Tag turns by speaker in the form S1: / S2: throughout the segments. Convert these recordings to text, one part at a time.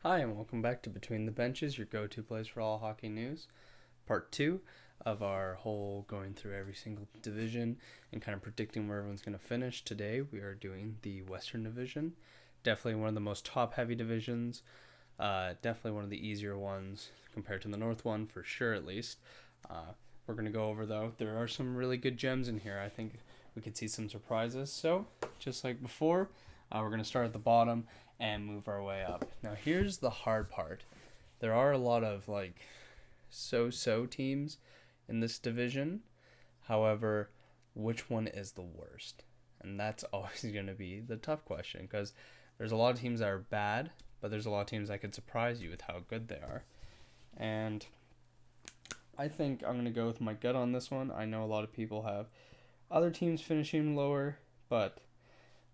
S1: Hi, and welcome back to Between the Benches, your go to place for all hockey news. Part 2 of our whole going through every single division and kind of predicting where everyone's going to finish. Today, we are doing the Western Division. Definitely one of the most top heavy divisions. Definitely one of the easier ones compared to the North one, for sure, at least. We're going to go over, though, there are some really good gems in here. I think we could see some surprises. So, just like before, we're going to start at the bottom and move our way up. Now, here's the hard part. There are a lot of so-so teams in this division. However, which one is the worst? And that's always going to be the tough question because there's a lot of teams that are bad, but there's a lot of teams that could surprise you with how good they are. And I think I'm going to go with my gut on this one. I know a lot of people have other teams finishing lower, but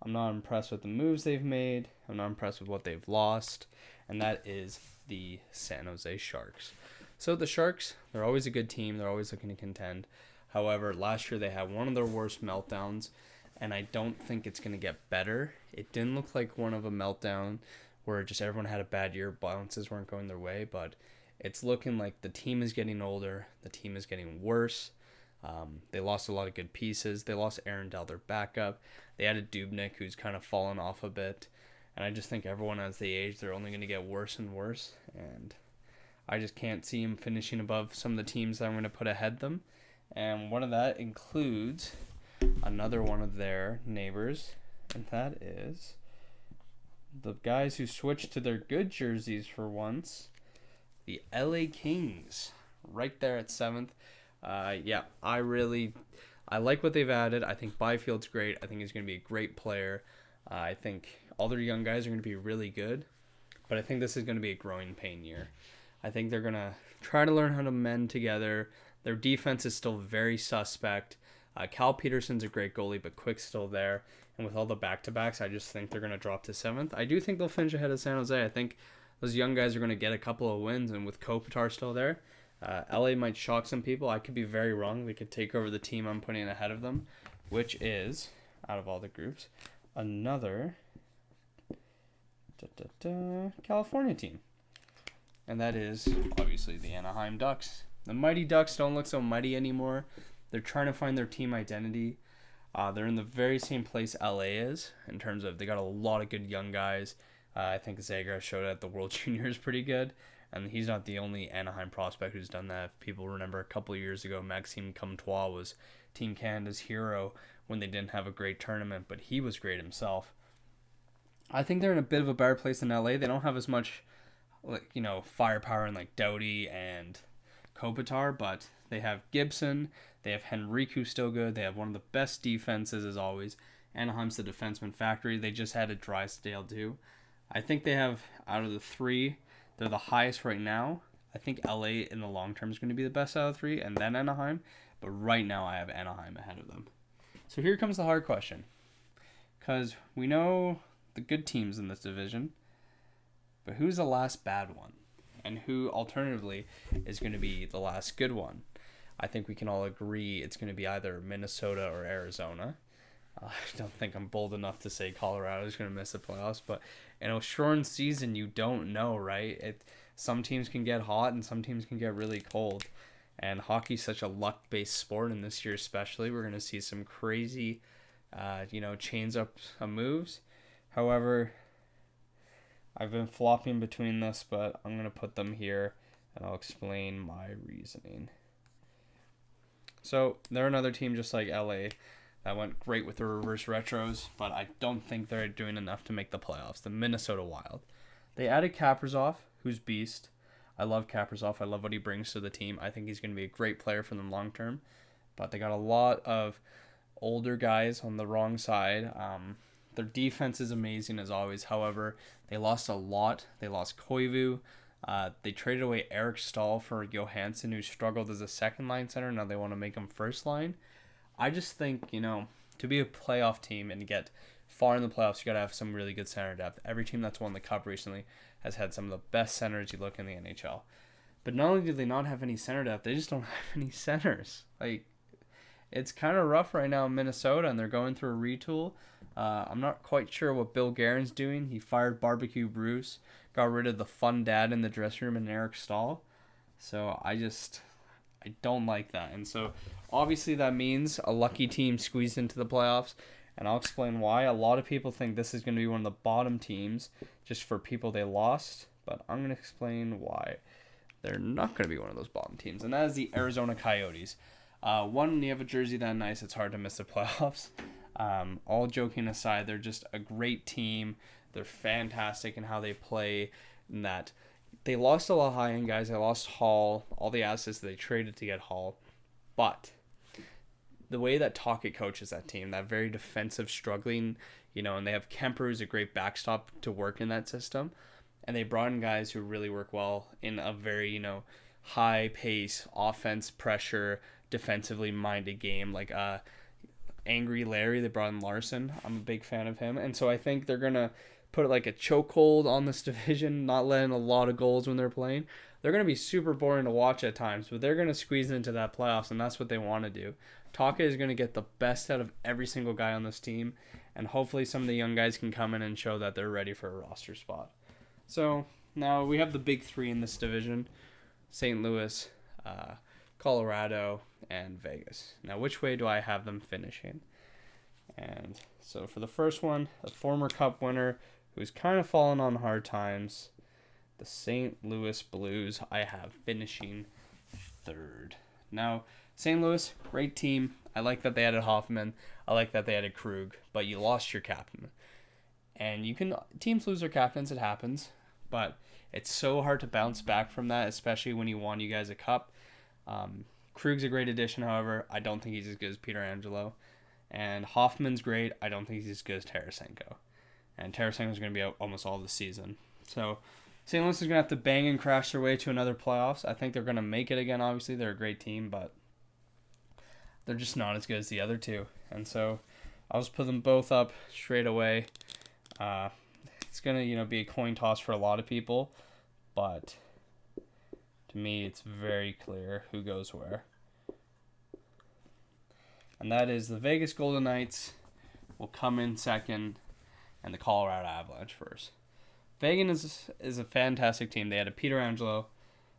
S1: I'm not impressed with the moves they've made. I'm not impressed with what they've lost. And that is the San Jose Sharks. So the Sharks, they're always a good team. They're always looking to contend. However, last year they had one of their worst meltdowns, and I don't think it's going to get better. It didn't look like one of a meltdown where just everyone had a bad year, bounces weren't going their way, but it's looking like the team is getting older. The team is getting worse. They lost a lot of good pieces. They lost Aaron Dell, their backup. They added Dubnik, who's kind of fallen off a bit. And I just think everyone, as they age, they're only going to get worse and worse. And I just can't see them finishing above some of the teams that I'm going to put ahead them. And one of that includes another one of their neighbors, and that is the guys who switched to their good jerseys for once, the LA Kings, right there at 7th. I like what they've added. I think Byfield's great. I think he's going to be a great player. I think all their young guys are going to be really good, but I think this is going to be a growing pain year. I think they're going to try to learn how to mend together. Their defense is still very suspect. Cal Peterson's a great goalie, but Quick's still there. And with all the back-to-backs, I just think they're going to drop to 7th. I do think they'll finish ahead of San Jose. I think those young guys are going to get a couple of wins, and with Kopitar still there, LA might shock some people. I could be very wrong. They could take over the team I'm putting ahead of them, which is, out of all the groups, another California team. And that is, obviously, the Anaheim Ducks. The Mighty Ducks don't look so mighty anymore. They're trying to find their team identity. They're in the very same place LA is in terms of they got a lot of good young guys. I think Zagra showed at the World Juniors pretty good. And he's not the only Anaheim prospect who's done that. If people remember a couple of years ago, Maxime Comtois was Team Canada's hero when they didn't have a great tournament, but he was great himself. I think they're in a bit of a better place than LA. They don't have as much, firepower in Doughty and Kopitar, but they have Gibson. They have Henrique, who's still good. They have one of the best defenses as always. Anaheim's the defenseman factory. They just had a Drysdale too. I think they have, out of the three, they're the highest right now. I think LA in the long term is going to be the best out of the three, and then Anaheim. But right now I have Anaheim ahead of them. So here comes the hard question. Because we know the good teams in this division, but who's the last bad one? And who, alternatively, is going to be the last good one? I think we can all agree it's going to be either Minnesota or Arizona. I don't think I'm bold enough to say Colorado is going to miss the playoffs, but in a shortened season, you don't know, right? Some teams can get hot and some teams can get really cold. And hockey's such a luck-based sport, and this year especially, we're going to see some crazy, chains up moves. However, I've been flopping between this, but I'm going to put them here, and I'll explain my reasoning. So, they're another team just like LA that went great with the reverse retros, but I don't think they're doing enough to make the playoffs. The Minnesota Wild. They added Kaprizov, who's beast. I love Kaprizov. I love what he brings to the team. I think he's going to be a great player for them long term. But they got a lot of older guys on the wrong side. Their defense is amazing as always. However, they lost a lot. They lost Koivu. They traded away Eric Stahl for Johansson, who struggled as a second line center. Now they want to make him first line. I just think, to be a playoff team and get far in the playoffs, you got to have some really good center depth. Every team that's won the Cup recently has had some of the best centers you look in the NHL. But not only do they not have any center depth, they just don't have any centers. It's kind of rough right now in Minnesota, and they're going through a retool. I'm not quite sure what Bill Guerin's doing. He fired Barbecue Bruce, got rid of the fun dad in the dressing room and Eric Stahl. So I don't like that. And so obviously that means a lucky team squeezed into the playoffs. And I'll explain why. A lot of people think this is going to be one of the bottom teams just for people they lost. But I'm going to explain why they're not going to be one of those bottom teams. And that is the Arizona Coyotes. One, you have a jersey that nice. It's hard to miss the playoffs. All joking aside, they're just a great team. They're fantastic in how they play. In that they lost a lot of high-end guys. They lost Hall, all the assets they traded to get Hall. But the way that Tocchet coaches that team, that very defensive, struggling, and they have Kemper, who's a great backstop to work in that system. And they brought in guys who really work well in a very, high pace, offense, pressure, defensively minded game. Like Angry Larry, they brought in Larson. I'm a big fan of him. And so I think they're going to put like a chokehold on this division, not letting a lot of goals when they're playing. They're going to be super boring to watch at times, but they're going to squeeze into that playoffs, and that's what they want to do. Tocchet is going to get the best out of every single guy on this team, and hopefully some of the young guys can come in and show that they're ready for a roster spot. So now we have the big three in this division: St. Louis, Colorado, and Vegas. Now, which way do I have them finishing? And so for the first one, a former Cup winner who's kind of fallen on hard times, the St. Louis Blues, I have finishing third. Now, St. Louis, great team. I like that they added Hoffman. I like that they added Krug, but you lost your captain. And teams lose their captains, it happens, but it's so hard to bounce back from that, especially when you won you guys a cup. Krug's a great addition, however. I don't think he's as good as Peter Angelo. And Hoffman's great. I don't think he's as good as Tarasenko. And Tarasenko's going to be out almost all the season. So St. Louis is going to have to bang and crash their way to another playoffs. I think they're going to make it again, obviously. They're a great team, but they're just not as good as the other two. And so I'll just put them both up straight away. It's going to, be a coin toss for a lot of people, but to me, it's very clear who goes where. And that is the Vegas Golden Knights will come in second, and the Colorado Avalanche first. Vegas is a fantastic team. They added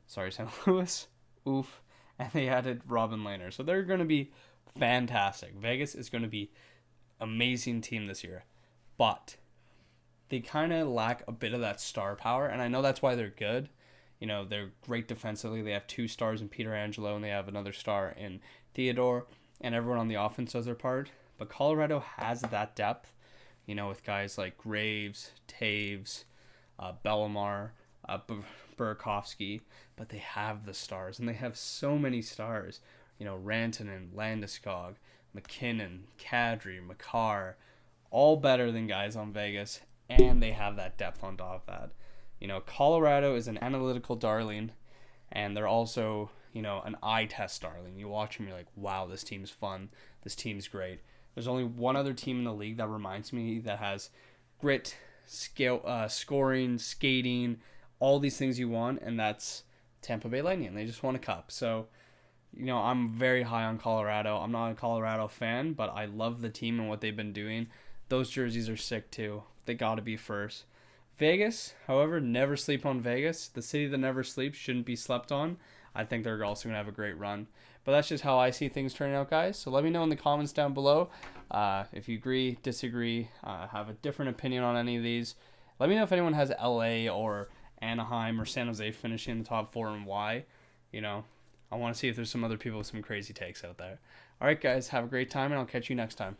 S1: St. Louis, oof, and they added Robin Lehner. So they're going to be fantastic. Vegas is going to be amazing team this year, but they kind of lack a bit of that star power, and I know that's why they're good. They're great defensively. They have 2 stars in Peter Angelo, and they have another star in Theodore, and everyone on the offense does their part. But Colorado has that depth, with guys like Graves, Taves, Bellemare, Burakovsky, but they have the stars, and they have so many stars. Rantanen, Landeskog, McKinnon, Kadri, Makar, all better than guys on Vegas, and they have that depth on top of that. Colorado is an analytical darling, and they're also, an eye test darling. You watch them, you're like, wow, this team's fun. This team's great. There's only one other team in the league that reminds me that has grit, skill, scoring, skating, all these things you want, and that's Tampa Bay Lightning. They just won a cup. So, I'm very high on Colorado. I'm not a Colorado fan, but I love the team and what they've been doing. Those jerseys are sick too. They got to be first. Vegas, however, never sleep on Vegas. The city that never sleeps shouldn't be slept on. I think they're also going to have a great run. But that's just how I see things turning out, guys. So let me know in the comments down below if you agree, disagree, have a different opinion on any of these. Let me know if anyone has LA or Anaheim or San Jose finishing in the top 4 and why. I want to see if there's some other people with some crazy takes out there. All right, guys, have a great time, and I'll catch you next time.